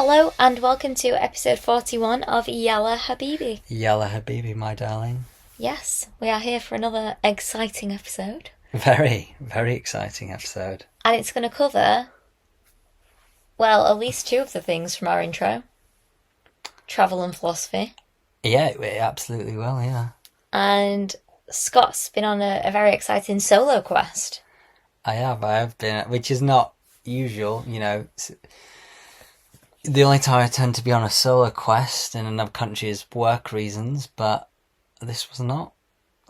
Hello and welcome to episode 41 of Yalla Habibi. Yalla Habibi, my darling. Yes, we are here for another exciting episode. Very, very exciting episode. And it's going to cover, well, at least two of the things from our intro. Travel and philosophy. Yeah, it absolutely will, yeah. And Scott's been on a very exciting solo quest. I have been, which is not usual, you know. The only time I tend to be on a solo quest in another country is work reasons, but this was not.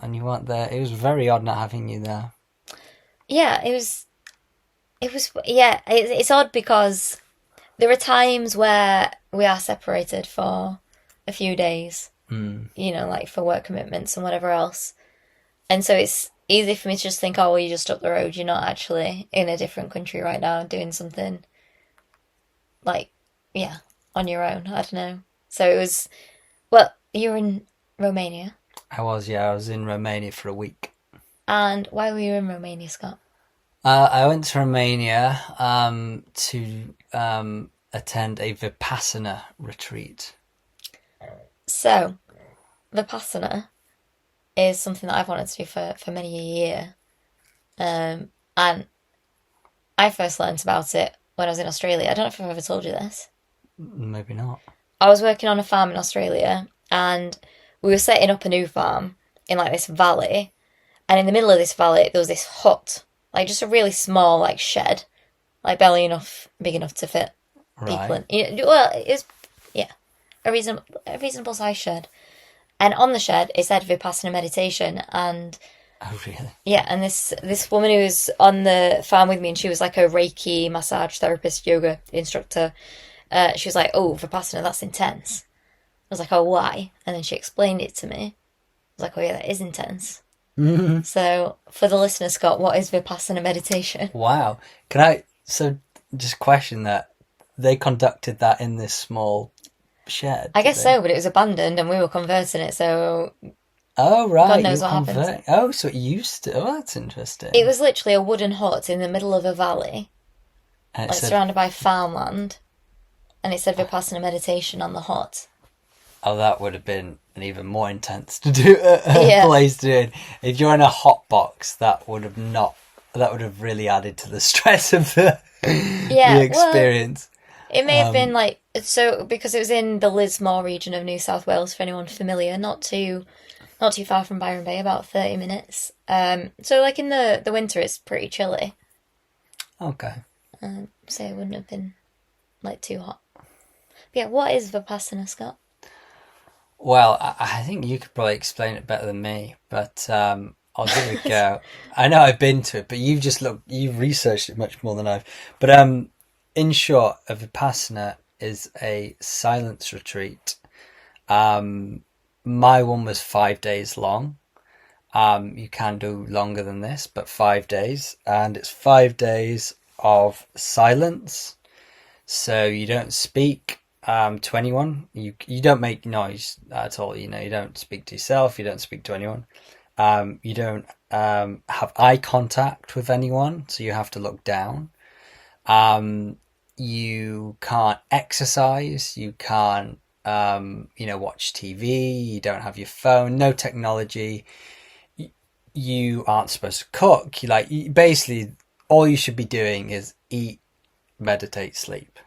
And you weren't there. It was very odd not having you there. Yeah, it's odd because there are times where we are separated for a few days, you know, like for work commitments and whatever else. And so it's easy for me to just think, oh, well, you're just up the road. You're not actually in a different country right now doing something like, yeah, on your own. I don't know. So it was, well, you were in Romania. I was in Romania for a week. And why were you in Romania, Scott? I went to Romania to attend a Vipassana retreat. So, Vipassana is something that I've wanted to do for many a year. And I first learnt about it when I was in Australia. I don't know if I've ever told you this. Maybe not. I was working on a farm in Australia and we were setting up a new farm in like this valley. And in the middle of this valley, there was this hut, like just a really small like shed, like barely big enough to fit people in. You know, well, it was, yeah, a reasonable size shed. And on the shed, it said Vipassana meditation. And oh, really? yeah, and this woman who was on the farm with me, and she was like a Reiki massage therapist, yoga instructor. She was like, "Oh, Vipassana, that's intense." I was like, "Oh, why?" And then she explained it to me. I was like, "Oh yeah, that is intense." Mm-hmm. So, for the listener, Scott, what is Vipassana meditation? Wow. Just question that. They conducted that in this small shed? I guess so, but it was abandoned and we were converting it, so... Oh, right. God knows what happened. Oh, so it used to... Oh, that's interesting. It was literally a wooden hut in the middle of a valley, like surrounded by farmland, and it said Vipassana meditation on the hut. Oh, that would have been an even more intense to do place to do it. If you're in a hot box, that would have really added to the stress of the experience. Well, it may have been like, so because it was in the Lismore region of New South Wales, for anyone familiar, not too far from Byron Bay, about 30 minutes. So like in the winter, it's pretty chilly. Okay. So it wouldn't have been like too hot. But yeah, what is Vipassana, Scott? Well, I think you could probably explain it better than me, but I'll give it a go. I know I've been to it, but you've researched it much more than I've. But in short, a Vipassana is a silence retreat. My one was 5 days long. You can do longer than this, but 5 days, and it's 5 days of silence. So you don't speak to anyone. You don't make noise at all. You know, you don't speak to yourself. You don't speak to anyone. You don't have eye contact with anyone, so you have to look down. You can't exercise. You can't, watch TV. You don't have your phone. No technology. You aren't supposed to cook. Basically, all you should be doing is eat, meditate, sleep.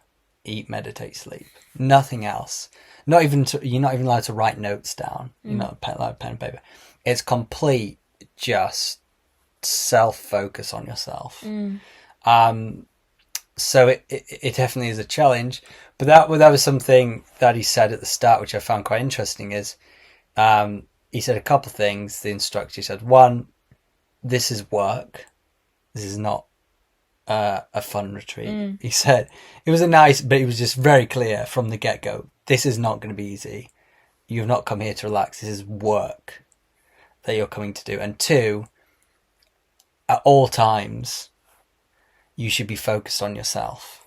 Eat, meditate, sleep. Nothing else. You're not even allowed to write notes down. You're not allowed pen and paper. It's complete, just self-focus on yourself. So it definitely is a challenge. But that was something that he said at the start, which I found quite interesting. Is he said a couple of things. The instructor said, one, this is work. This is not a fun retreat. He said it was but it was just very clear from the get-go. This is not going to be easy. You've not come here to relax. This is work that you're coming to do. And two, at all times, you should be focused on yourself.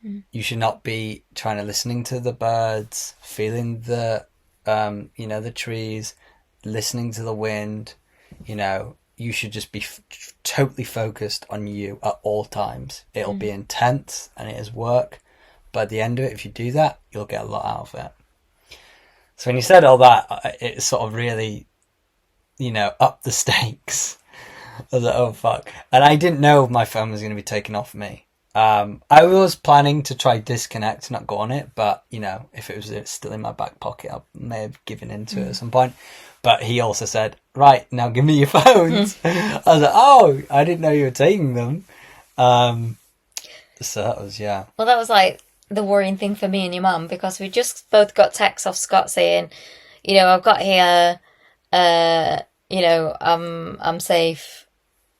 You should not be listening to the birds, feeling the trees, listening to the wind. You should just be totally focused on you at all times. It'll be intense and it is work, but at the end of it, if you do that, you'll get a lot out of it. So when you said all that, it sort of really, upped the stakes. I was like, oh fuck. And I didn't know my phone was going to be taken off me. I was planning to try disconnect, not go on it, but if it was still in my back pocket, I may have given into it at some point. But he also said, right, now give me your phones. I was like, oh, I didn't know you were taking them. So that was, yeah. Well, that was like the worrying thing for me and your mum, because we just both got texts off Scott saying, I've got here, I'm safe,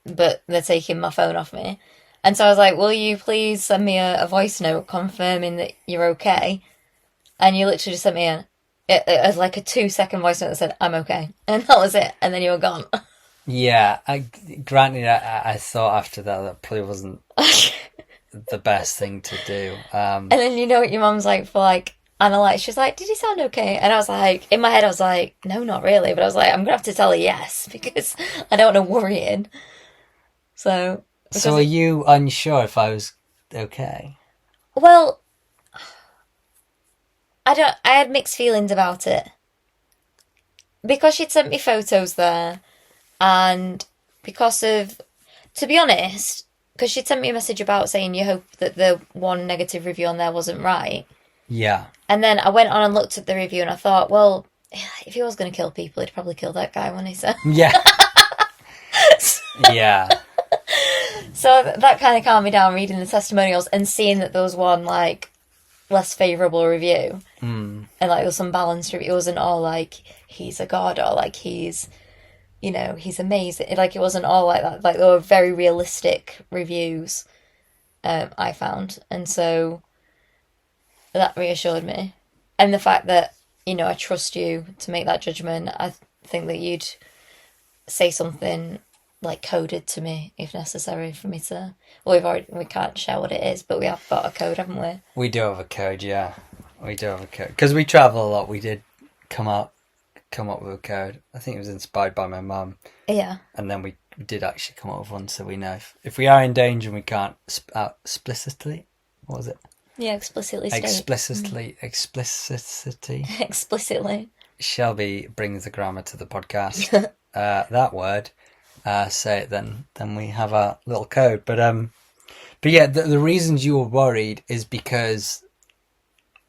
but they're taking my phone off me. And so I was like, will you please send me a voice note confirming that you're okay? And you literally just sent me a 2-second voice note that said, I'm okay. And that was it. And then you were gone. Yeah. Granted, I thought after that probably wasn't the best thing to do. And then what your mum's like for like, analyze. She's like, did he sound okay? And I was like, in my head, I was like, no, not really. But I was like, I'm going to have to tell her yes, because I don't want to worry him. So are you unsure if I was okay? Well, I had mixed feelings about it. Because she'd sent me photos there, and to be honest, because she'd sent me a message about saying you hope that the one negative review on there wasn't right. Yeah. And then I went on and looked at the review and I thought, well, if he was going to kill people, he'd probably kill that guy, wouldn't he? So yeah. Yeah. So that kind of calmed me down, reading the testimonials and seeing that there was one like less favourable review, and like there was some balanced review. It wasn't all like he's a god or like he's amazing. Like it wasn't all like that. Like there were very realistic reviews, I found, and so that reassured me. And the fact that I trust you to make that judgment. I think that you'd say something like coded to me if necessary for me to. Well, we can't share what it is, but we have got a code, haven't we? We do have a code, yeah. We do have a code because we travel a lot. We did come up with a code. I think it was inspired by my mum. Yeah. And then we did actually come up with one, so we know if we are in danger and we can't explicitly. What was it? Yeah, explicitly state. Explicitly. Shelby brings the grammar to the podcast. That word. Say it then we have a little code. But yeah, the reasons you were worried is because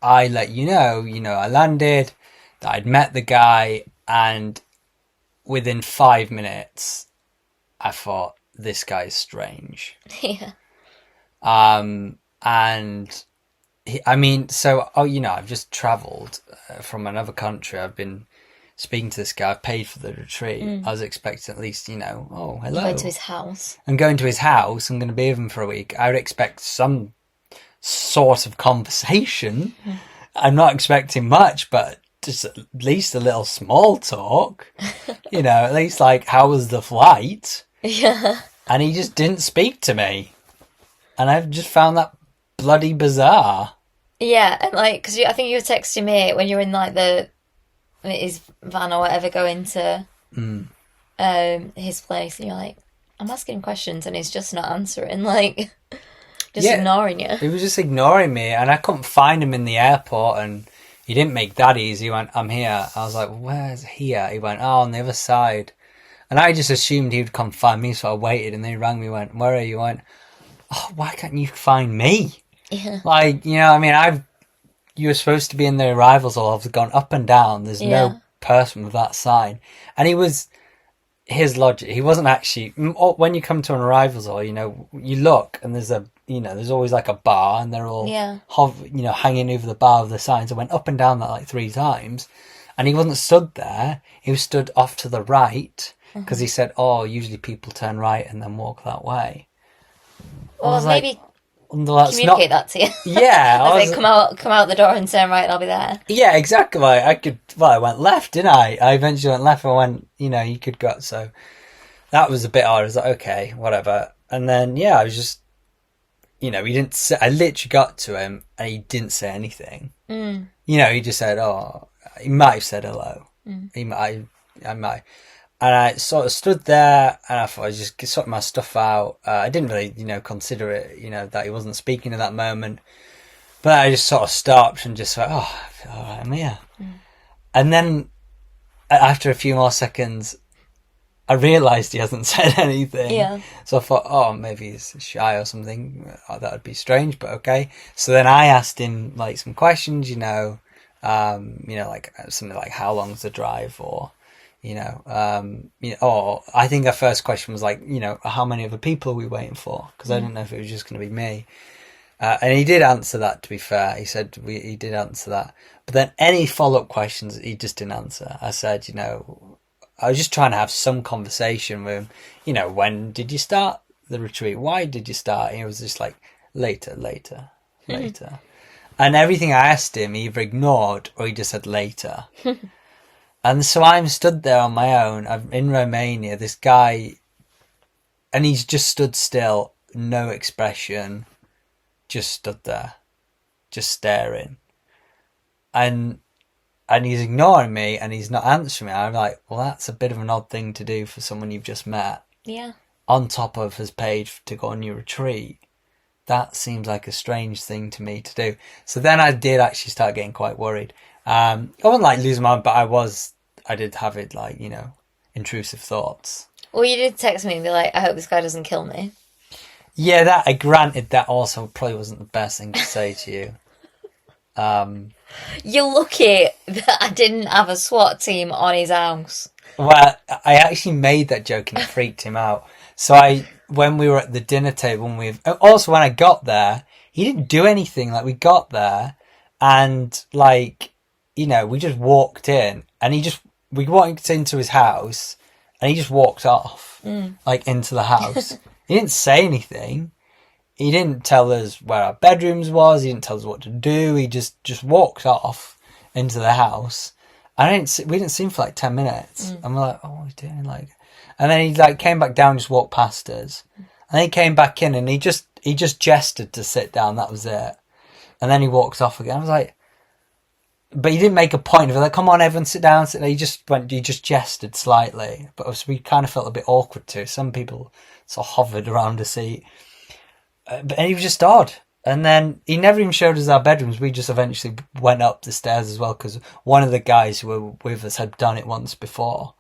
I let you know, I landed, that I'd met the guy, and within 5 minutes, I thought, this guy's strange. Yeah. And I've just travelled from another country. I've been speaking to this guy. I've paid for the retreat. I was expecting at least, oh, hello. You're going to his house. I'm going to his house. I'm going to be with him for a week. I would expect some sort of conversation. I'm not expecting much, but just at least a little small talk. At least like, how was the flight? Yeah. And he just didn't speak to me. And I've just found that bloody bizarre. Yeah, and like, because I think you were texting me when you were in like his van or whatever going to his place, and you're like, I'm asking him questions and he's just not answering, like, ignoring you. He was just ignoring me, and I couldn't find him in the airport, and he didn't make that easy. He went, I'm here. I was like, where's here? He went, oh, on the other side. And I just assumed he would come find me, so I waited, and then he rang me, went, where are you? I went, oh, why can't you find me? Yeah. Like, you were supposed to be in the arrivals hall. I've gone up and down. There's no person with that sign. And his logic, he wasn't actually, when you come to an arrivals hall, you look and there's always like a bar, and they're all, hanging over the bar of the signs. I went up and down that like 3 times, and he wasn't stood there. He was stood off to the right, because he said, oh, usually people turn right and then walk that way. Well, maybe communicate that to you. Yeah. Like, come out the door and turn right and I'll be there. Yeah, exactly. I went left, didn't I? I eventually went left and went, you could go. So that was a bit odd. I was like, okay, whatever. And then, I was just, he didn't say, I literally got to him and he didn't say anything. He just said, oh, he might have said hello. I might. And I sort of stood there, and I thought I was just sorting my stuff out. I didn't really, consider it, that he wasn't speaking at that moment. But I just sort of stopped and just went, oh, I feel all right, I'm here. And then after a few more seconds, I realised he hasn't said anything. Yeah. So I thought, oh, maybe he's shy or something. Oh, that would be strange, but okay. So then I asked him like some questions, like something like how long's the drive, or or I think our first question was like, how many other people are we waiting for? Because I didn't know if it was just going to be me. And he did answer that, to be fair. He said he did answer that. But then any follow-up questions, he just didn't answer. I said, I was just trying to have some conversation with him. When did you start the retreat? Why did you start? And he was just like, later. And everything I asked him, he either ignored or he just said later. And so I'm stood there on my own. I'm in Romania, this guy, and he's just stood still, no expression, just stood there, just staring. And he's ignoring me and he's not answering me. I'm like, well, that's a bit of an odd thing to do for someone you've just met. Yeah. On top of has paid to go on your retreat. That seems like a strange thing to me to do. So then I did actually start getting quite worried. I wasn't like losing my mind, but I did have it like, intrusive thoughts. Well, you did text me and be like, I hope this guy doesn't kill me. Yeah, granted that also probably wasn't the best thing to say to you. You're lucky that I didn't have a SWAT team on his house. Well, I actually made that joke and it freaked him out. So when we were at the dinner table, also when I got there, he didn't do anything. Like, we got there and like, we just walked in and we walked into his house and he just walked off, like into the house. He didn't say anything. He didn't tell us where our bedrooms was. He didn't tell us what to do. He just walked off into the house. We didn't see him for like 10 minutes. And we're like, oh, what are we doing? Like, and then he like came back down, just walked past us. And then he came back in and he just gestured to sit down. That was it. And then he walked off again. I was like, but he didn't make a point of it. Like, come on, everyone, sit down. He just gestured slightly. But we kind of felt a bit awkward too. Some people sort of hovered around a seat. And he was just odd. And then he never even showed us our bedrooms. We just eventually went up the stairs as well because one of the guys who were with us had done it once before.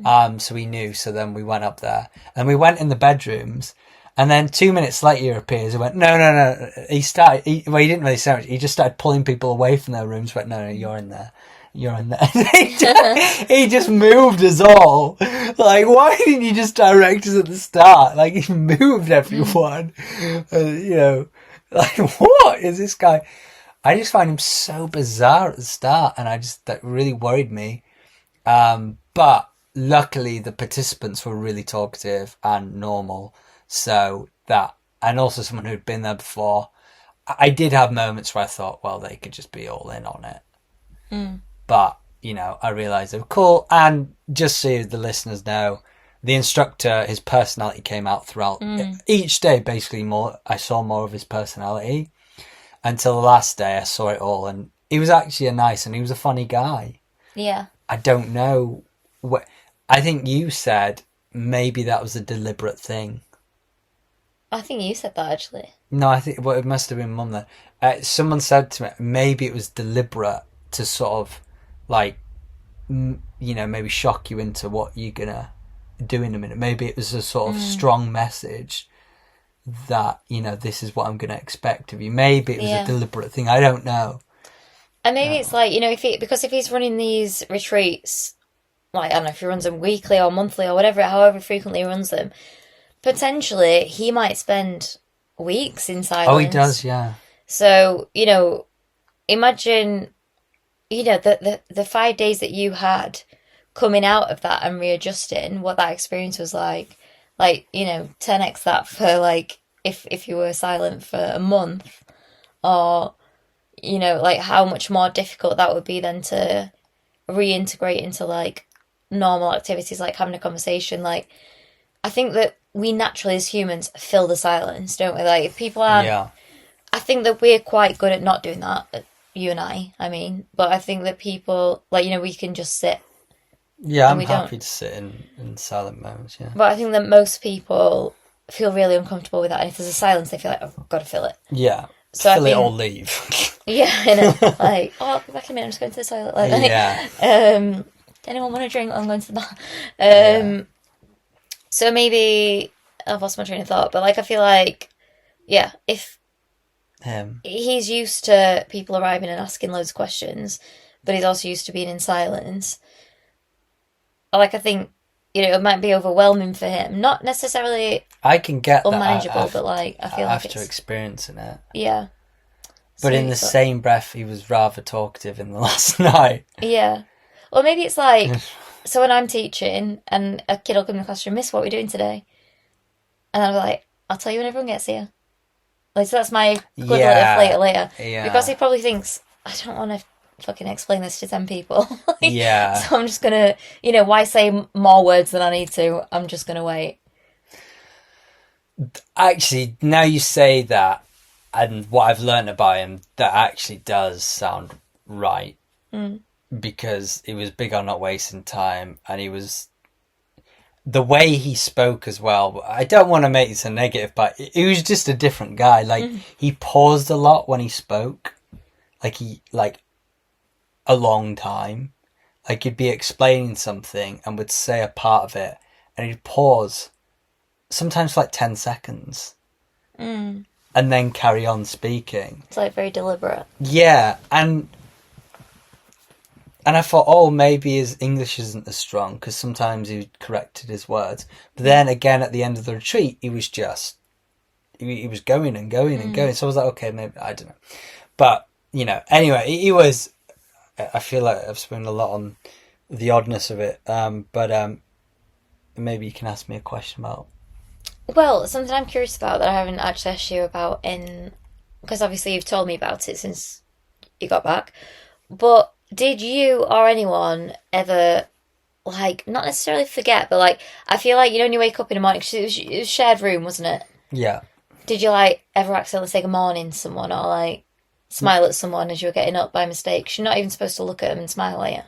So we knew. So then we went up there. And we went in the bedrooms. And then 2 minutes later he appears and went, no. He didn't really say much. He just started pulling people away from their rooms. Went, no, you're in there. You're in there. He just moved us all. Like, why didn't you just direct us at the start? Like, he moved everyone. Like, what is this guy? I just find him so bizarre at the start, and that really worried me. But luckily, the participants were really talkative and normal. So and also someone who'd been there before. I did have moments where I thought, well, they could just be all in on it. But, I realised they were cool. And just so the listeners know, the instructor, his personality came out throughout each day. Basically, I saw more of his personality until the last day. I saw it all, and he was actually he was a funny guy. Yeah. I don't know I think you said maybe that was a deliberate thing. I think you said that actually. No, I think it must have been Mum then. Someone said to me maybe it was deliberate to sort of like maybe shock you into what you're gonna do in a minute. Maybe it was a sort of strong message that this is what I'm gonna expect of you. Maybe it was a deliberate thing. I don't know. And maybe it's like if he's running these retreats, like I don't know if he runs them weekly or monthly or whatever, however frequently he runs them, potentially he might spend weeks in silence. Oh, he does, yeah. So imagine the 5 days that you had coming out of that and readjusting, what that experience was like 10x that for like if you were silent for a month, or like how much more difficult that would be then to reintegrate into like normal activities, like having a conversation. Like, I think that we naturally as humans fill the silence, don't we? Like, if people aren't, I think that we're quite good at not doing that, you and I mean, but I think that people, like, we can just sit. Yeah, I'm happy to sit in silent moments, yeah. But I think that most people feel really uncomfortable with that, and if there's a silence, they feel like, oh, I've got to fill it. Yeah. So Fill it or leave. Yeah, I know. Like, I'll be back in a minute. I'm just going to the toilet. Like, Yeah. Anyone want a drink? I'm going to the bar. So maybe I've lost my train of thought, but like I feel like, yeah, if he's used to people arriving and asking loads of questions, but he's also used to being in silence. Like I think, it might be overwhelming for him. Not necessarily I can get unmanageable, that but like I feel like after experiencing it. Yeah. But in the same breath, he was rather talkative in the last night. Yeah. Or maybe it's like, so when I'm teaching and a kid will come in the classroom, Miss, what are we doing today? And I'll be like, I'll tell you when everyone gets here. Like, so that's my equivalent of later. Yeah. Because he probably thinks, I don't want to fucking explain this to 10 people. Yeah. So I'm just going to, why say more words than I need to? I'm just going to wait. Actually, now you say that, and what I've learned about him, that actually does sound right. Because he was big on not wasting time, and he was... The way he spoke as well, I don't want to make this a negative, but he was just a different guy. Like, he paused a lot when he spoke. Like, a long time. Like, he'd be explaining something and would say a part of it, and he'd pause, sometimes for like 10 seconds. And then carry on speaking. It's like very deliberate. Yeah, and I thought, maybe his English isn't as strong, because sometimes he corrected his words. But then again, at the end of the retreat, he was just, he was going and going and going. So I was like, okay, maybe, I don't know. But, anyway, he was, I feel like I've spoken a lot on the oddness of it. But maybe you can ask me a question about. Well, something I'm curious about that I haven't actually asked you about because obviously you've told me about it since you got back. But did you or anyone ever, like, not necessarily forget, but like, I feel like, when you wake up in the morning, 'cause it was a shared room, wasn't it? Yeah. Did you, like, ever accidentally say good morning to someone or, like, smile at someone as you were getting up by mistake? 'Cause you're not even supposed to look at them and smile, are you?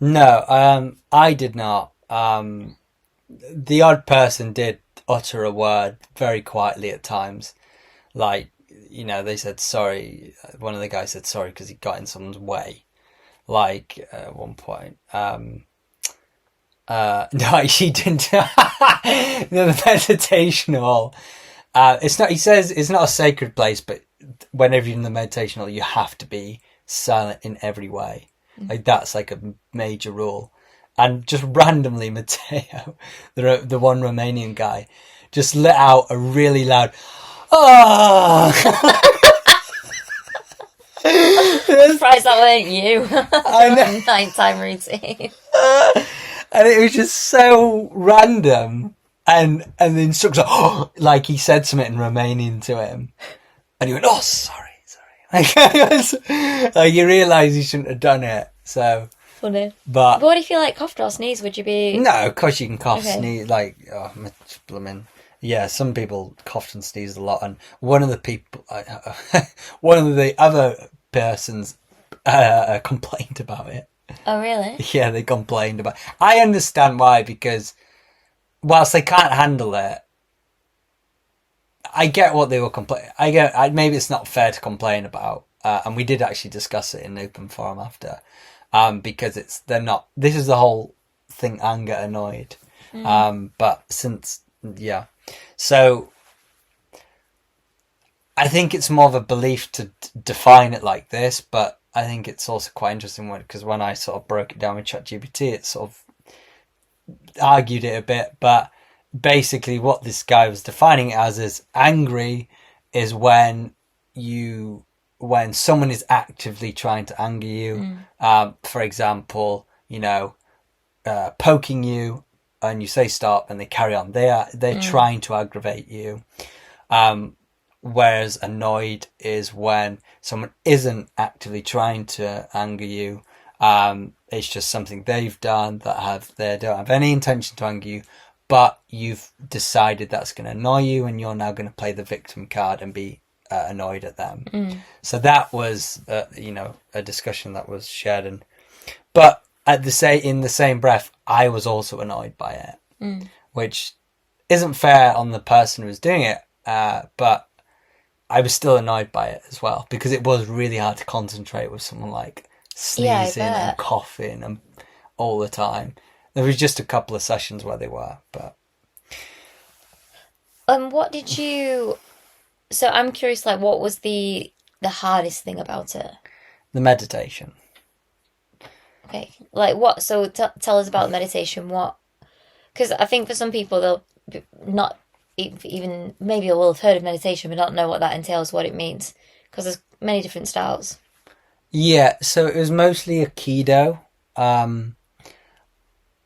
No, I did not. The odd person did utter a word very quietly at times. Like, they said sorry. One of the guys said sorry because he got in someone's way. Like, at one point. No, she didn't. The meditation hall. It's not, he says it's not a sacred place, but whenever you're in the meditation hall, you have to be silent in every way. Like, that's like a major rule. And just randomly, Matteo, the one Romanian guy, just let out a really loud, Surprised that weren't you. I know. Nighttime routine. And it was just so random. And the instructor, like, he said something in Romanian to him. And he went, sorry. Like, you realise you shouldn't have done it. So... Funny. But what if you, like, coughed or sneezed? Would you be... No, of course you can cough, sneeze, like, blooming. Yeah, some people coughed and sneezed a lot, and one of the people, one of the other persons complained about it. Oh, really? Yeah, they complained about it. I understand why, because whilst they can't handle it, I get what they were complaining. Maybe it's not fair to complain about, and we did actually discuss it in the open forum after. Because they're not, this is the whole thing, anger, annoyed. But so I think it's more of a belief to define it like this, but I think it's also quite interesting because when I sort of broke it down with ChatGPT, it sort of argued it a bit, but basically what this guy was defining it as is angry is when someone is actively trying to anger you, for example, poking you, and you say stop, and they carry on. They're trying to aggravate you. Whereas annoyed is when someone isn't actively trying to anger you. It's just something they've done they don't have any intention to anger you, but you've decided that's going to annoy you, and you're now going to play the victim card and be annoyed at them. So that was a discussion that was shared, but in the same breath I was also annoyed by it, which isn't fair on the person who's doing it, but I was still annoyed by it as well, because it was really hard to concentrate with someone like sneezing and coughing and all the time. There was just a couple of sessions where they were, but what did you? So I'm curious, like, what was the hardest thing about it? the meditation. Okay, like what? So tell us about meditation. What? Because I think for some people they'll not even maybe will have heard of meditation but not know what that entails, what it means. Because there's many different styles. Yeah, so it was mostly Aikido. I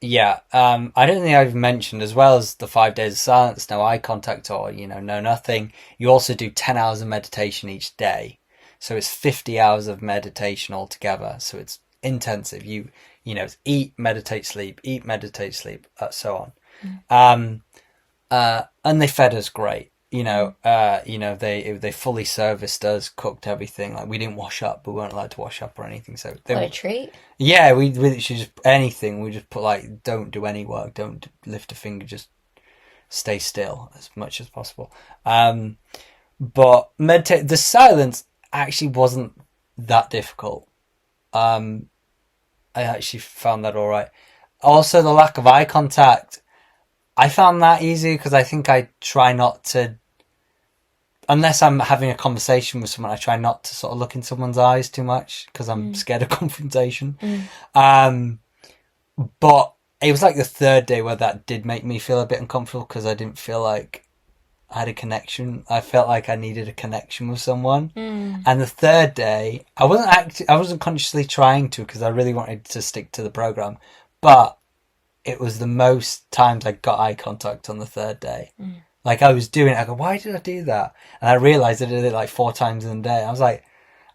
don't think I've mentioned, as well as the 5 days of silence, no eye contact, or no nothing. You also do 10 hours of meditation each day, so it's 50 hours of meditation altogether. So it's intensive. It's eat, meditate, sleep, so on. And they fed us great. They fully serviced us, cooked everything. Like, we didn't wash up. We weren't allowed to wash up or anything. So what a treat. Yeah, we literally just anything. We just put, like, don't do any work, don't lift a finger, just stay still as much as possible. But the silence actually wasn't that difficult. I actually found that all right. Also, the lack of eye contact, I found that easy, because I think I try not to, unless I'm having a conversation with someone, I try not to sort of look in someone's eyes too much, because I'm scared of confrontation. But it was like the third day where that did make me feel a bit uncomfortable, because I didn't feel like I had a connection. I felt like I needed a connection with someone. And the third day, I wasn't consciously trying to, because I really wanted to stick to the program, but it was the most times I got eye contact on the third day. Like, I was doing it, I go, why did I do that? And I realised I did it like 4 times in a day. I was like,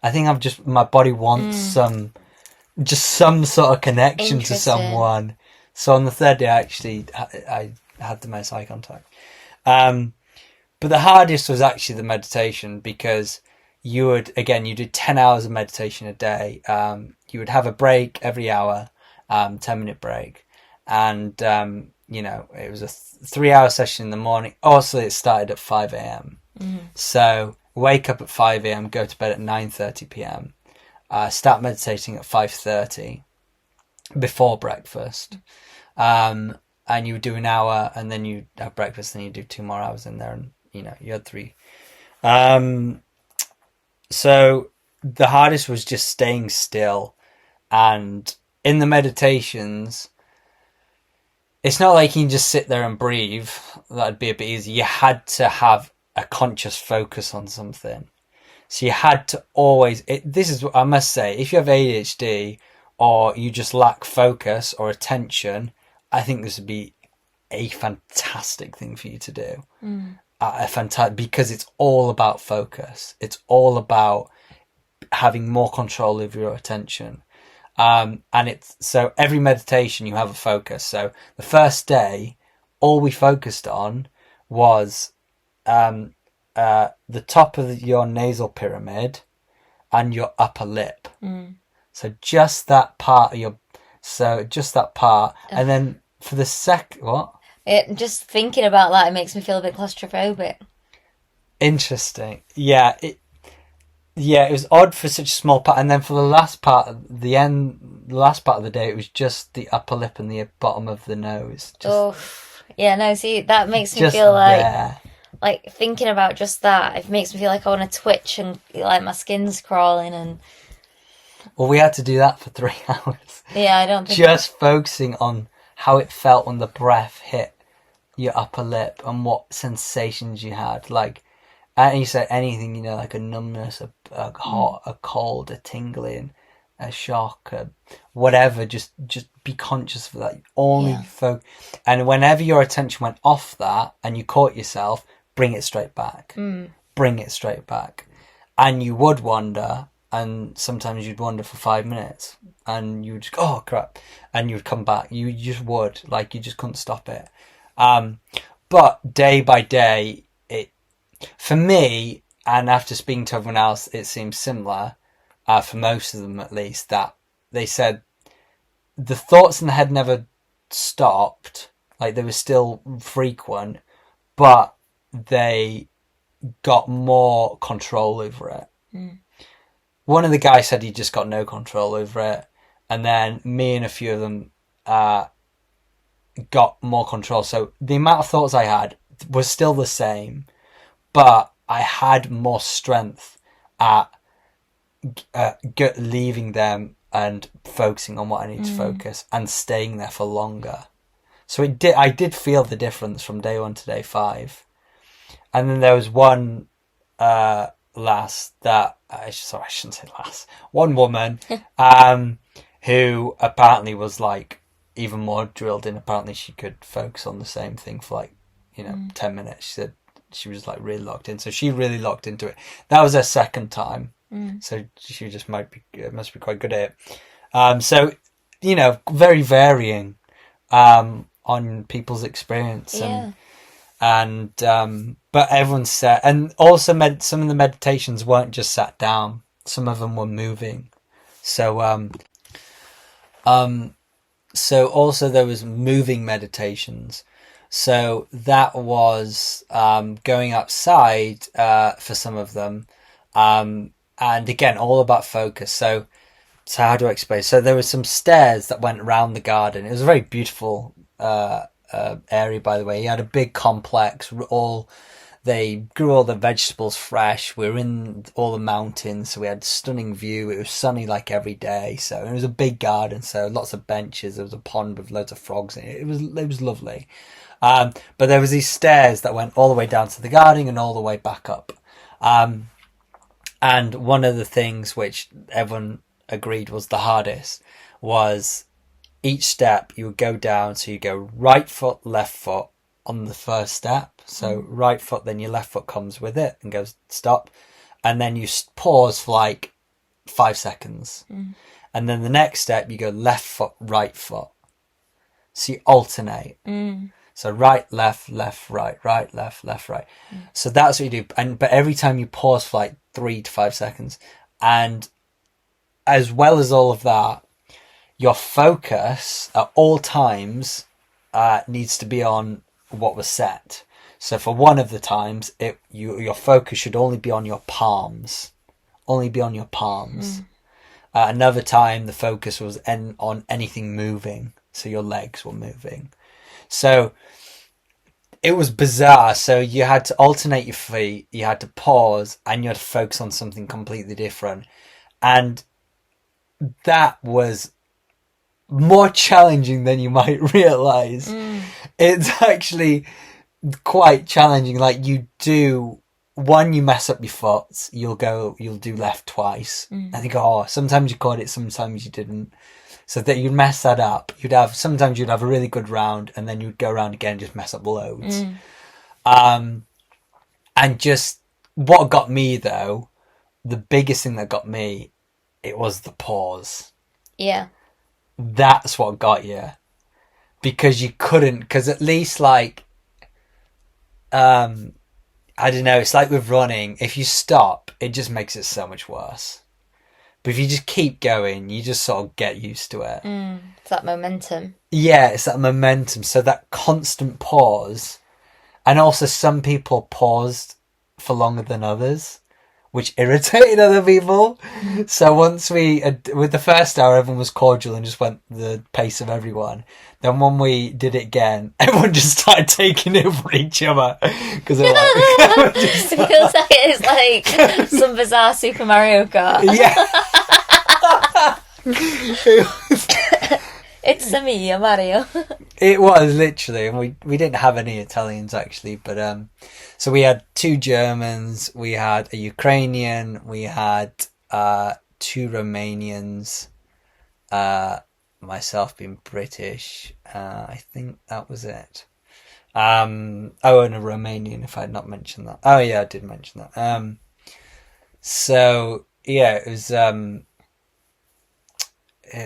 I think my body wants some sort of connection to someone. So on the third day, I had the most eye contact. But the hardest was actually the meditation, because you did 10 hours of meditation a day. You would have a break every hour, 10-minute break. And, it was a 3-hour session in the morning. Also, it started at 5 a.m. So wake up at 5 a.m., go to bed at 9:30 p.m. Start meditating at 5:30 before breakfast. And you would do an hour, and then you have breakfast, and you do 2 more hours in there, and you had 3. So the hardest was just staying still. And in the meditations, it's not like you can just sit there and breathe. That'd be a bit easy. You had to have a conscious focus on something. So you had to always, this is what I must say, if you have ADHD or you just lack focus or attention, I think this would be a fantastic thing for you to do. Because it's all about focus. It's all about having more control over your attention. And so every meditation you have a focus. So the first day, all we focused on was the top of your nasal pyramid and your upper lip. So just that part and then for the just thinking about that, it makes me feel a bit claustrophobic. Interesting. Yeah, it was odd for such a small part, and then for the last part of the day, it was just the upper lip and the bottom of the nose. See, that makes me feel like thinking about just that, it makes me feel like I want to twitch and like my skin's crawling. And well, we had to do that for 3 hours. Yeah, I don't think just focusing on how it felt when the breath hit your upper lip and what sensations you had, like. And you said anything, like a numbness, a hot, a cold, a tingling, a shock, whatever. Just be conscious of that. And whenever your attention went off that and you caught yourself, bring it straight back. Bring it straight back. And you would wander, and sometimes you'd wander for 5 minutes, and you would just go, oh crap, and you would come back. You just would, like, you just couldn't stop it. But day by day, for me, and after speaking to everyone else, it seems similar, for most of them at least, that they said the thoughts in the head never stopped, like they were still frequent, but they got more control over it. One of the guys said he just got no control over it, and then me and a few of them got more control. So the amount of thoughts I had was still the same, but I had more strength at leaving them and focusing on what I need to focus and staying there for longer. So I did feel the difference from day 1 to day 5. And then there was one lass that I shouldn't say lass. One woman who apparently was like even more drilled in. Apparently she could focus on the same thing for like 10 minutes. She said she was like really locked in. So she really locked into it. That was her second time. So she just must be quite good at it. So very varying on people's experience. And but everyone said, and also some of the meditations weren't just sat down. Some of them were moving. So also there was moving meditations. So that was going outside for some of them. And again, all about focus. So how do I explain? So there were some stairs that went around the garden. It was a very beautiful area, by the way. He had a big complex. They grew all the vegetables fresh. We were in all the mountains, so we had a stunning view. It was sunny like every day. So it was a big garden. So lots of benches. There was a pond with loads of frogs in it. It was lovely. But there was these stairs that went all the way down to the garden and all the way back up. And one of the things which everyone agreed was the hardest was each step you would go down. So you go right foot, left foot on the first step. So right foot, then your left foot comes with it and goes stop. And then you pause for like 5 seconds. And then the next step, you go left foot, right foot. So you alternate. So right, left, left, right, left, right. So that's what you do. But every time you pause for like 3 to 5 seconds. And as well as all of that, your focus at all times needs to be on what was set. So for one of the times, your focus should only be on your palms. Only be on your palms. Another time, the focus was on anything moving. So your legs were moving. So it was bizarre. So you had to alternate your feet, you had to pause, and you had to focus on something completely different. And that was more challenging than you might realize. It's actually quite challenging. Like you mess up your foot, you'll do left twice. And you go, sometimes you caught it, sometimes you didn't. So that you'd mess that up. Sometimes you'd have a really good round, and then you'd go around again and just mess up loads. And just what got me though, the biggest thing that got me, it was the pause. Yeah. That's what got you. Because at least like, I don't know, it's like with running, if you stop, it just makes it so much worse. But if you just keep going, you just sort of get used to it. It's that momentum. Yeah, it's that momentum. So that constant pause. And also some people paused for longer than others, which irritated other people. So once with the first hour, everyone was cordial and just went the pace of everyone. Then when we did it again, everyone just started taking over each other. Because they're like... It feels like it's like some bizarre Super Mario Kart. Yeah. It's me, Mario. It was literally, and we didn't have any Italians actually, but so we had 2 Germans, we had a Ukrainian, we had 2 Romanians, myself being British. I think that was it. And a Romanian, if I had not mentioned that. Oh yeah, I did mention that. So yeah, it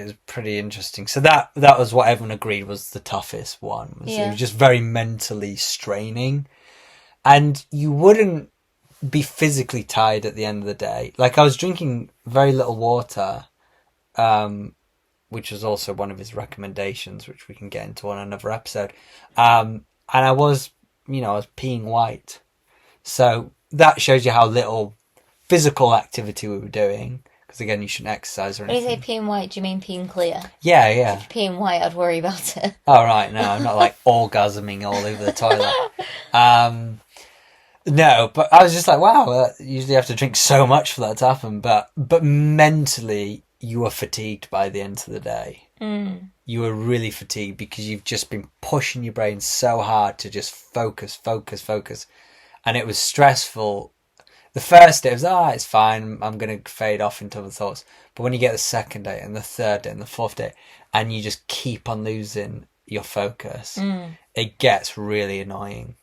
was pretty interesting. So that was what everyone agreed was the toughest one. It was just very mentally straining, and you wouldn't be physically tired at the end of the day. Like I was drinking very little water, which was also one of his recommendations, which we can get into on another episode. And I was peeing white. So that shows you how little physical activity we were doing. Because again, you shouldn't exercise or anything. When you say peeing white, do you mean peeing clear? Yeah, yeah. If you're peeing white, I'd worry about it. Oh, right, no, I'm not like orgasming all over the toilet. No, but I was just like, wow, usually you have to drink so much for that to happen. But mentally, you were fatigued by the end of the day. You were really fatigued because you've just been pushing your brain so hard to just focus. And it was stressful. The first day was, it's fine, I'm going to fade off into other thoughts. But when you get the second day and the third day and the fourth day, and you just keep on losing your focus, it gets really annoying.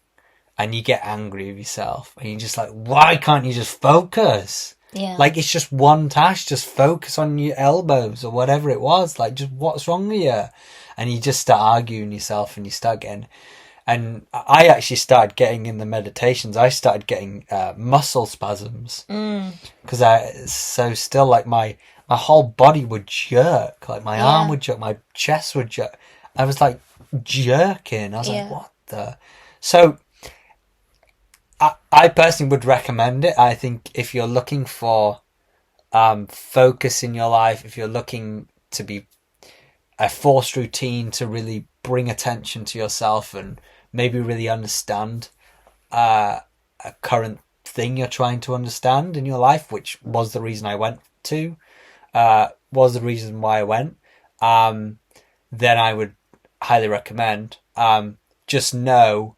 And you get angry with yourself. And you're just like, why can't you just focus? Yeah. Like, it's just one task. Just focus on your elbows or whatever it was. Like, just what's wrong with you? And you just start arguing yourself and you start getting... And I actually started getting in the meditations. I started getting muscle spasms. Because still, like, my whole body would jerk. Like, my arm would jerk. My chest would jerk. I was, like, jerking. I was like, what the... So... I personally would recommend it. I think if you're looking for focus in your life, if you're looking to be a forced routine to really bring attention to yourself and maybe really understand a current thing you're trying to understand in your life, which was the reason I went to, was the reason why I went, then I would highly recommend. Just know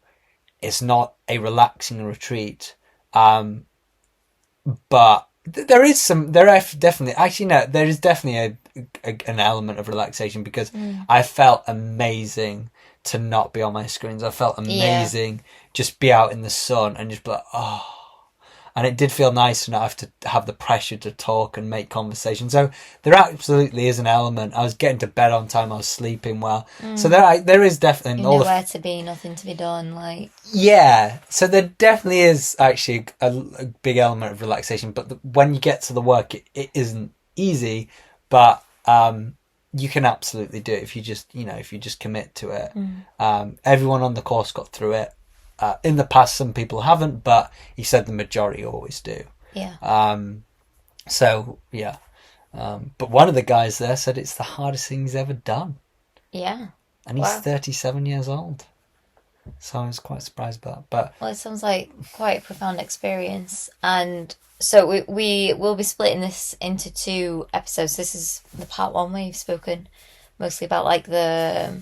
it's not a relaxing retreat, but there is definitely an element of relaxation because I felt amazing to not be on my screens. I felt amazing just be out in the sun and just be like, and it did feel nice to not have to have the pressure to talk and make conversation. So there absolutely is an element. I was getting to bed on time. I was sleeping well. So there is definitely... Nowhere to be, nothing to be done. Like, yeah. So there definitely is actually a big element of relaxation. But when you get to the work, it isn't easy. But you can absolutely do it if you just commit to it. Everyone on the course got through it. In the past, some people haven't, but he said the majority always do. Yeah. But one of the guys there said it's the hardest thing he's ever done. Yeah. And he's 37 years old. So I was quite surprised by that. Well, it sounds like quite a profound experience. And so we will be splitting this into 2 episodes. This is the part 1 where you've spoken mostly about like the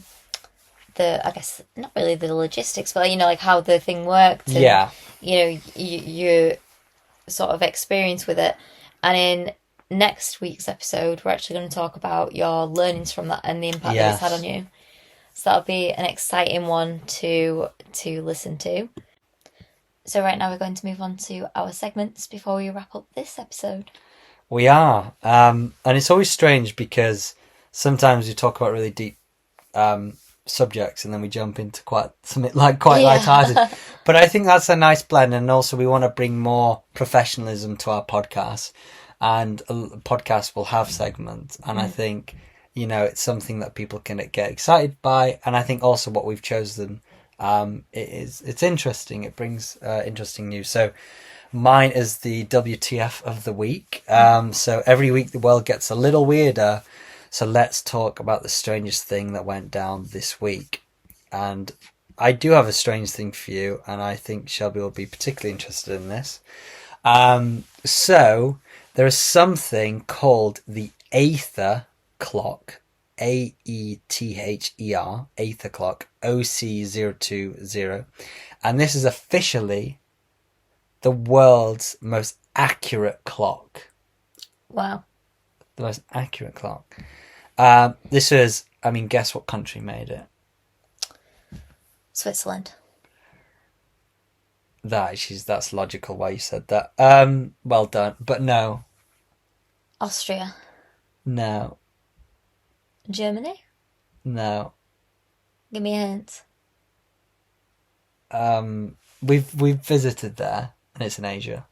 I guess not really the logistics, but like how the thing worked and your sort of experience with it. And in next week's episode, we're actually going to talk about your learnings from that and the impact that it's had on you. So that'll be an exciting one to listen to. So right now we're going to move on to our segments before we wrap up this episode. We are, and it's always strange because sometimes we talk about really deep subjects and then we jump into quite light-hearted. But I think that's a nice blend, and also we want to bring more professionalism to our podcast, and a podcast will have segments, and I think it's something that people can get excited by, and I think also what we've chosen it's interesting. It brings interesting news. So mine is the WTF of the week. So every week the world gets a little weirder. So let's talk about the strangest thing that went down this week. And I do have a strange thing for you, and I think Shelby will be particularly interested in this. So there is something called the Aether Clock, AETHER, Aether Clock OC020. And this is officially the world's most accurate clock. Wow. The most accurate clock. This was, guess what country made it? Switzerland. That's logical why you said that. Well done, but no. Austria. No. Germany? No. Give me a hint. We've visited there, and it's in Asia.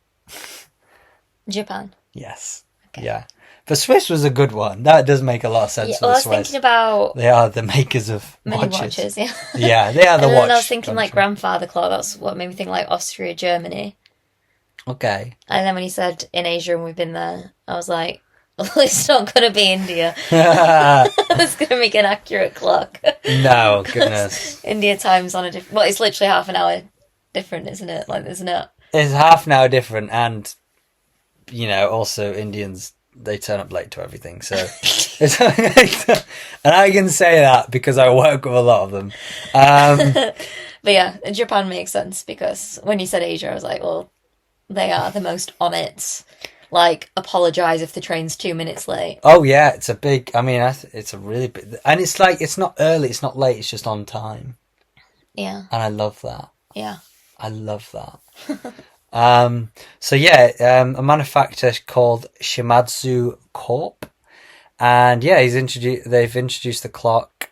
Japan. Yes. Okay. Yeah. But Swiss was a good one. That does make a lot of sense. Yeah, for well, the I was Swiss. thinking about... They are the makers of many watches. Yeah. Yeah, they are the and watch. then I was thinking country. like grandfather clock. That's what made me think like Austria, Germany. Okay. And then when he said in Asia and we've been there, I was like, well, it's not going to be India. No, It's going to make an accurate clock. goodness. India time's on a different... Well, it's literally half an hour different, isn't it? Like, there's no... It's half an hour different, and, also Indians, they turn up late to everything, so... and I can say that because I work with a lot of them. But yeah, Japan makes sense, because when you said Asia, I was like, well, they are the most on it. Like, apologise if the train's 2 minutes late. Oh, yeah, it's a big... I mean, it's a really big... And it's like, it's not early, it's not late, it's just on time. Yeah. And I love that. Yeah. I love that. So yeah, a manufacturer called Shimadzu Corp. And yeah, they've introduced the clock.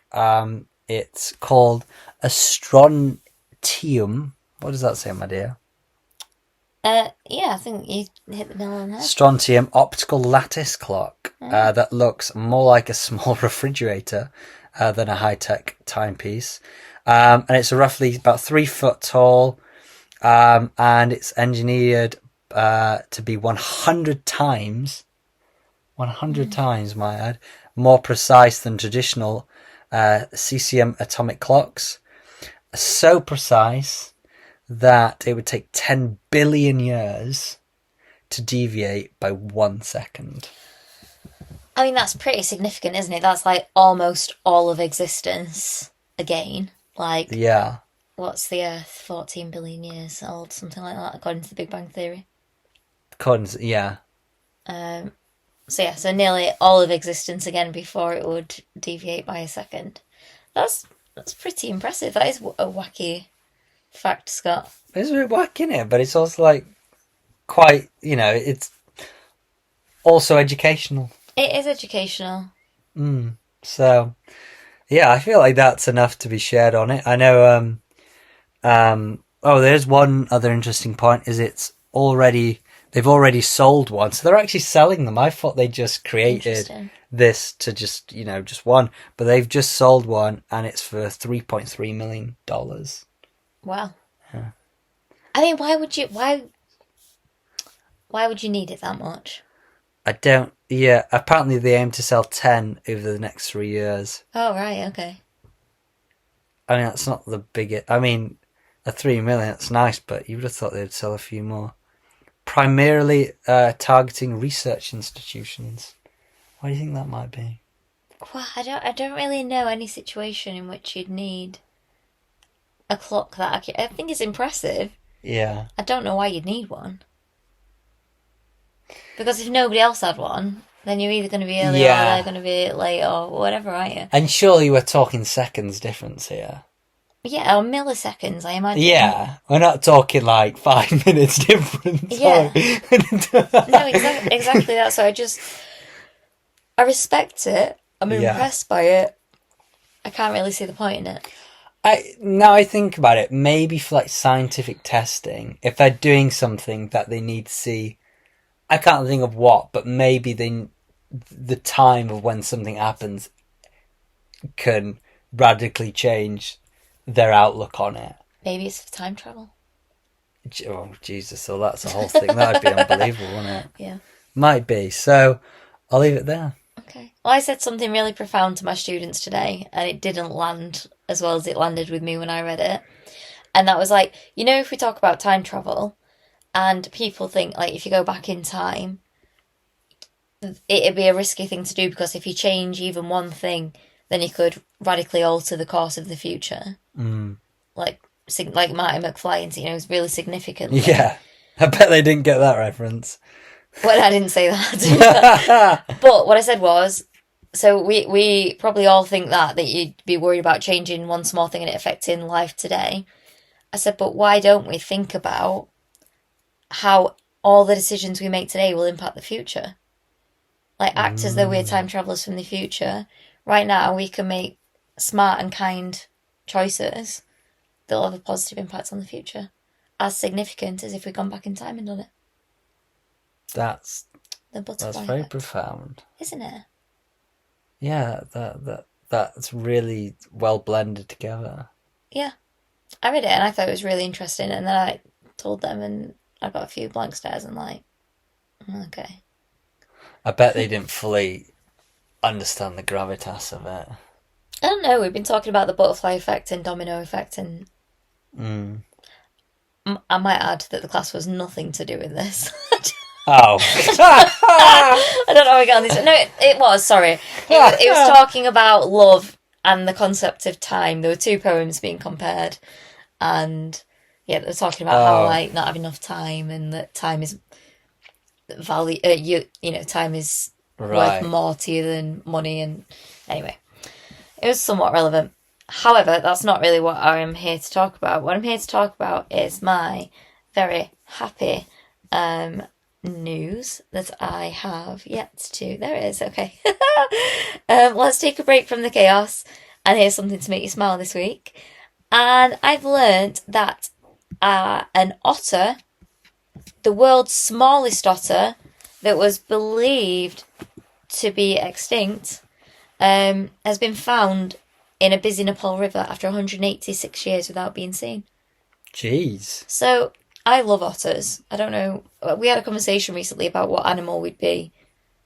It's called a strontium. What does that say, my dear? Yeah, I think you hit the nail on the head. Strontium optical lattice clock that looks more like a small refrigerator than a high-tech timepiece. And it's roughly about 3 foot tall, and it's engineered to be 100 times, might I add, more precise than traditional cesium atomic clocks. So precise that it would take 10 billion years to deviate by 1 second. I mean, that's pretty significant, isn't it? That's like almost all of existence again. Like, yeah, what's the Earth? 14 billion years old, something like that, according to the Big Bang Theory. Yeah. So nearly all of existence again before it would deviate by a second. That's pretty impressive. That is a wacky fact, Scott. It's a bit whack, in it, but it's also like quite, it's also educational. It is educational. So, yeah, I feel like that's enough to be shared on it. I know, there's one other interesting point, is they've already sold one. So they're actually selling them. I thought they just created this to just one, but they've just sold one, and it's for $3.3 million. Wow. Yeah. I mean, why would you need it that much? Apparently they aim to sell 10 over the next 3 years. Oh, right, okay. I mean, that's not the biggest... I mean, at 3 million, that's nice, but you would have thought they'd sell a few more. Primarily targeting research institutions. Why do you think that might be? Well, I don't really know any situation in which you'd need a clock that accurate. I think it's impressive. Yeah. I don't know why you'd need one. Because if nobody else had one, then you're either going to be early or they're going to be late or whatever, aren't you? And surely we're talking seconds difference here. Yeah, or milliseconds, I imagine. Yeah, we're not talking like 5 minutes difference. Yeah. No, exactly that. So I respect it. I'm impressed by it. I can't really see the point in it. Now I think about it, maybe for like scientific testing, if they're doing something that they need to see, I can't think of what, but maybe the time of when something happens can radically change their outlook on it. Maybe it's for time travel. Oh, Jesus, so that's a whole thing. That'd be unbelievable, wouldn't it? Yeah. Might be. So, I'll leave it there. Okay. Well, I said something really profound to my students today, and it didn't land as well as it landed with me when I read it. And that was like, if we talk about time travel, and people think, like, if you go back in time, it'd be a risky thing to do, because if you change even one thing, then you could radically alter the course of the future. Like Marty McFly, and it was really significant. Yeah, I bet they didn't get that reference. Well, I didn't say that. But what I said was, so we probably all think that you'd be worried about changing one small thing and it affecting life today. I said, but why don't we think about how all the decisions we make today will impact the future? Like, act as though we're time travellers from the future. Right now, we can make smart and kind choices that'll have a positive impact on the future. As significant as if we'd gone back in time and done it. That's very effect. Profound. Isn't it? Yeah, that's really well blended together. Yeah. I read it and I thought it was really interesting, and then I told them, and I got a few blank stares and like, okay. I bet they didn't fully understand the gravitas of it. I don't know. We've been talking about the butterfly effect and domino effect, and I might add that the class was nothing to do with this. Oh. I don't know how we got on this. No, it was, sorry. It was talking about love and the concept of time. There were two poems being compared, and yeah, they were talking about how like not having enough time, and that time is value. Time is worth more to you than money. And anyway, it was somewhat relevant. However, that's not really what I'm here to talk about. What I'm here to talk about is my very happy news that I have yet to... There it is, okay. Let's take a break from the chaos, and here's something to make you smile this week. And I've learnt that an otter, the world's smallest otter, that was believed to be extinct, has been found in a busy Nepal river after 186 years without being seen. Jeez. So... I love otters. I don't know. We had a conversation recently about what animal we'd be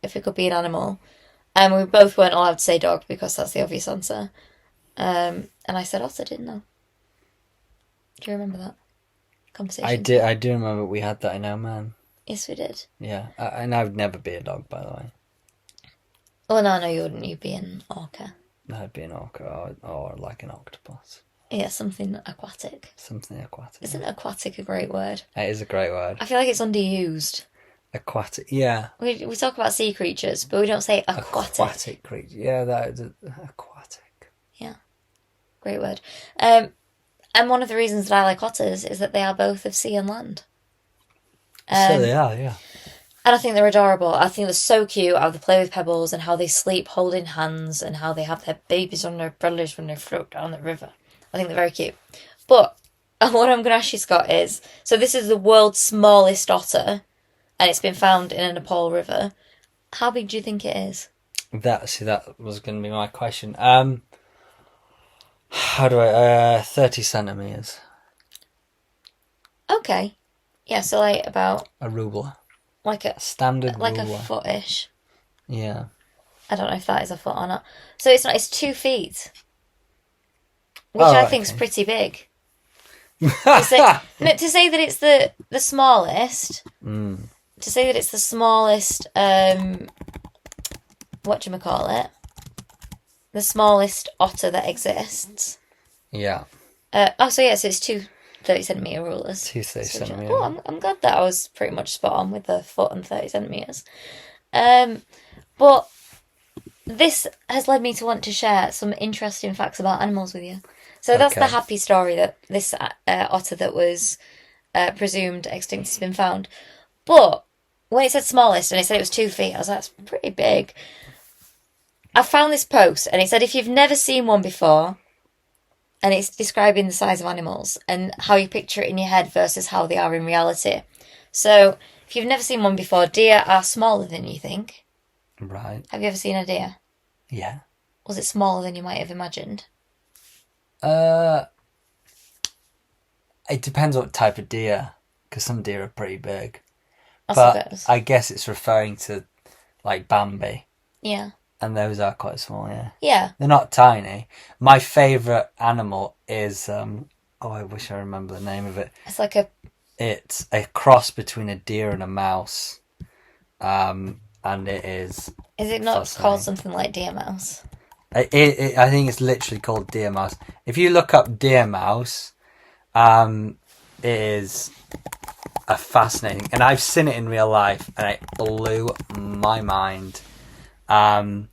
if we could be an animal. And we both weren't allowed to say dog because that's the obvious answer. And I said otter, didn't I? Do you remember that conversation? I do remember we had that in our man. Yes, we did. Yeah. And I would never be a dog, by the way. Oh, no, you wouldn't. You'd be an orca. I'd be an orca or like an octopus. Yeah, something aquatic. Something aquatic. Isn't aquatic a great word? It is a great word. I feel like it's underused. Aquatic, yeah. We talk about sea creatures, but we don't say aquatic. Aquatic creature, yeah, that is aquatic. Yeah, great word. And one of the reasons that I like otters is that they are both of sea and land. So they are, yeah. And I think they're adorable. I think they're so cute how they play with pebbles and how they sleep holding hands and how they have their babies on their brothers when they float down the river. I think they're very cute. But what I'm going to ask you, Scott, is... So this is the world's smallest otter, and it's been found in a Nepal river. How big do you think it is? That was going to be my question. How do I... 30 centimetres. Okay. Yeah, so like about... A ruler. Like a... Standard like ruler. Like a foot-ish. Yeah. I don't know if that is a foot or not. So it's not... It's 2 feet. Which I think is pretty big. to say that it's the smallest. To say that it's the smallest. Whatchamacallit? The smallest otter that exists. Yeah. So it's 2 30cm rulers. 2 30cm. Oh, I'm glad that I was pretty much spot on with the foot and 30cm. But this has led me to want to share some interesting facts about animals with you. So that's the happy story that this otter that was presumed extinct has been found. But when it said smallest and it said it was 2 feet, I was like, that's pretty big. I found this post and it said if you've never seen one before, and it's describing the size of animals and how you picture it in your head versus how they are in reality. So if you've never seen one before, deer are smaller than you think. Right. Have you ever seen a deer? Yeah. Was it smaller than you might have imagined? It depends what type of deer, because some deer are pretty big. I but suppose. I guess it's referring to like Bambi. Yeah. And those are quite small, yeah. Yeah. They're not tiny. My favourite animal is I wish I remember the name of it. It's a cross between a deer and a mouse. And it is. Is it not called something like deer mouse? I think it's literally called deer mouse. If you look up deer mouse, it is a fascinating, and I've seen it in real life, and it blew my mind. And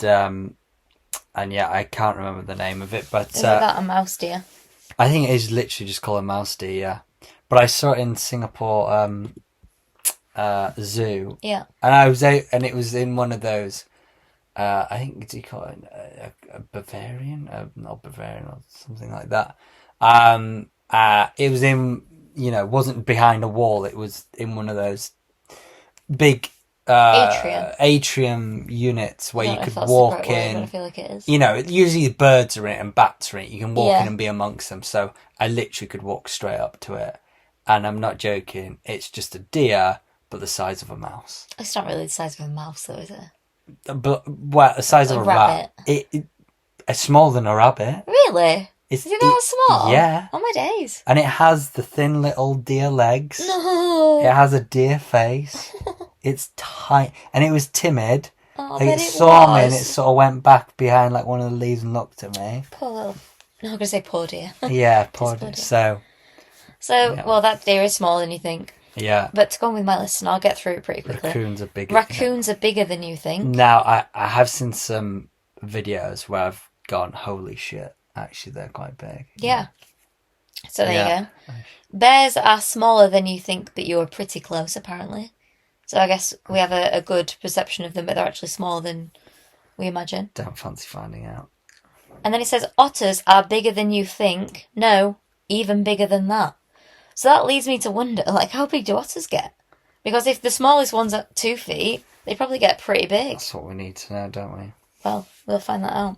yeah, I can't remember the name of it, but is that a mouse deer? I think it is literally just called a mouse deer. Yeah, but I saw it in Singapore zoo. Yeah, and I was out, and it was in one of those. I think do you call it a Bavarian, not Bavarian or something like that. It was in, wasn't behind a wall. It was in one of those big atrium units where you could walk in. I feel like it is. Usually birds are in it and bats are in it. You can walk in and be amongst them. So I literally could walk straight up to it, and I'm not joking, it's just a deer, but the size of a mouse. It's not really the size of a mouse, though, is it? But, well, the size of a rat. It's smaller than a rabbit. Really? Is it that small? Yeah. Oh, my days. And it has the thin little deer legs. No. It has a deer face. It's tight. And it was timid. Oh, like, it saw me and it sort of went back behind like one of the leaves and looked at me. Poor little... No, I'm going to say poor deer. Yeah, poor deer. So, yeah. Well, that deer is smaller than you think. Yeah. But to go on with my list, and I'll get through it pretty quickly. Raccoons are bigger than you think. Now, I have seen some videos where I've gone, holy shit, actually they're quite big. Yeah. So there you go. Bears are smaller than you think, but you are pretty close, apparently. So I guess we have a good perception of them, but they're actually smaller than we imagine. Don't fancy finding out. And then it says, otters are bigger than you think. No, even bigger than that. So that leads me to wonder, like, how big do otters get? Because if the smallest one's at 2 feet, they probably get pretty big. That's what we need to know, don't we? Well, we'll find that out.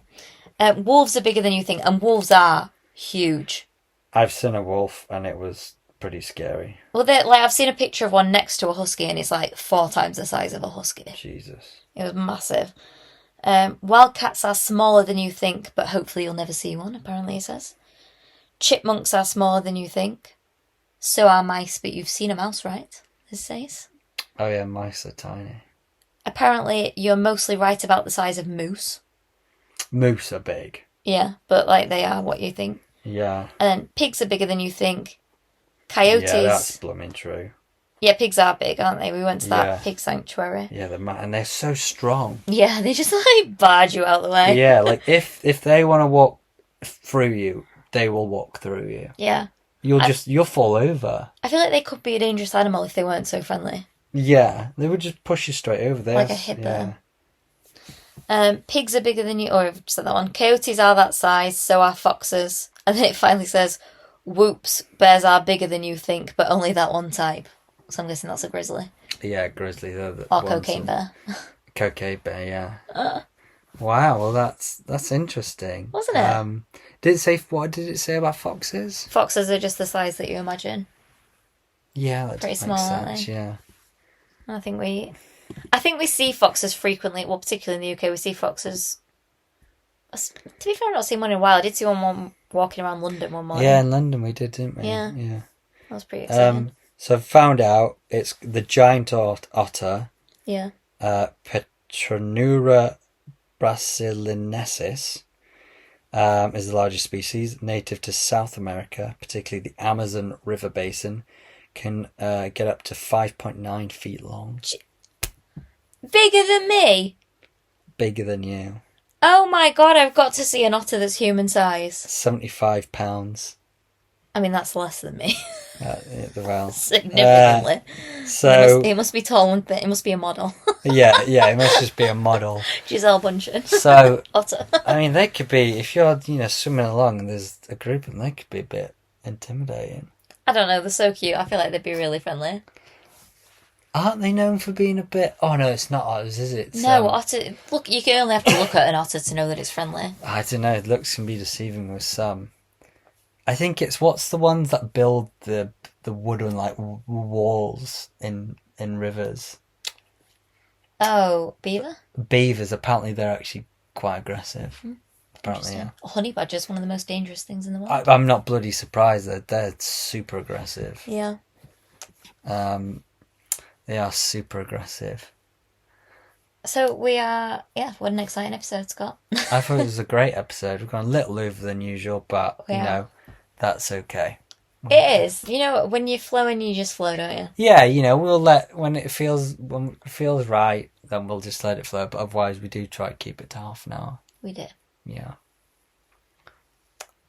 Wolves are bigger than you think, and wolves are huge. I've seen a wolf, and it was pretty scary. Well, I've seen a picture of one next to a husky, and it's like 4 times the size of a husky. Jesus. It was massive. Wildcats are smaller than you think, but hopefully you'll never see one, apparently it says. Chipmunks are smaller than you think. So are mice, but you've seen a mouse, right? It says. Oh yeah, mice are tiny. Apparently you're mostly right about the size of moose. Moose are big. Yeah, but like they are what you think. Yeah. And then pigs are bigger than you think. Coyotes. Yeah, that's blooming true. Yeah, pigs are big, aren't they? We went to that pig sanctuary. Yeah, and they're so strong. Yeah, they just like barge you out the way. Yeah, like if they want to walk through you, they will walk through you. Yeah. You'll fall over. I feel like they could be a dangerous animal if they weren't so friendly. Yeah, they would just push you straight over there. Like a hippo. Yeah. Pigs are bigger than you, or I've said that one. Coyotes are that size, so are foxes. And then it finally says, whoops, bears are bigger than you think, but only that one type. So I'm guessing that's a grizzly. Yeah, grizzly. Or cocaine bear. Cocaine bear, yeah. Wow, well that's interesting. Wasn't it? What did it say about foxes? Foxes are just the size that you imagine. Yeah, that pretty does small, make aren't sense, they? yeah. I think we see foxes frequently. Well, particularly in the UK, we see foxes. To be fair, I've not seen one in a while. I did see one walking around London one morning. Yeah, in London we did, didn't we? Yeah. Yeah. That was pretty exciting. So I've found out it's the giant otter. Yeah. Petronura brasilensis is the largest species, native to South America, particularly the Amazon River Basin. Can get up to 5.9 feet long. Bigger than me? Bigger than you. Oh my god, I've got to see an otter that's human size. 75 pounds. I mean, that's less than me. Well, significantly. So it must be tall and thin. It must be a model. yeah, it must just be a model. Giselle Bundchen. So otter. I mean, they could be, if you're swimming along and there's a group of them, they could be a bit intimidating. I don't know. They're so cute. I feel like they'd be really friendly. Aren't they known for being a bit? Oh no, it's not otters, is it? No, otter. Look, you can only have to look at an otter to know that it's friendly. I don't know. Looks can be deceiving with some. I think it's what's the ones that build the wooden like walls in rivers. Oh, beaver. Beavers. Apparently, they're actually quite aggressive. Apparently, yeah. Honey badger's one of the most dangerous things in the world. I'm not bloody surprised that they're super aggressive. Yeah. They are super aggressive. So what an exciting episode, Scott. I thought it was a great episode. We've gone a little over than usual, but that's okay. It is. When you're flowing, you just flow, don't you? Yeah, we'll when it feels right, then we'll just let it flow. But otherwise, we do try to keep it to half an hour. We do. Yeah.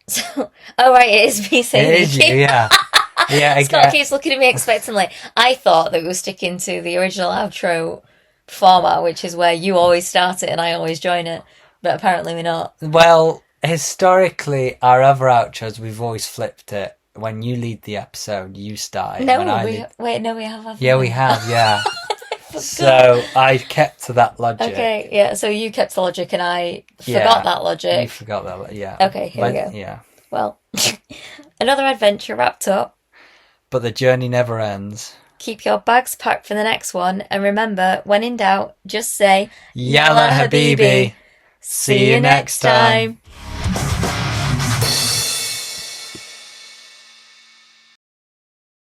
So, right, it is me saying it is you, yeah. Yeah, Scott keeps looking at me expectantly. I thought that we were sticking to the original outro format, which is where you always start it and I always join it. But apparently we're not. Well, historically, our other outros, we've always flipped it. When you lead the episode, you start it. No, we have. Yeah, we have, yeah. So I kept to that logic. Okay, yeah, so you kept the logic and I forgot that logic. You forgot that, yeah. Okay, here we go. Yeah. Well, another adventure wrapped up. but the journey never ends. Keep your bags packed for the next one, and remember, when in doubt, just say, Yalla Habibi. See you next time.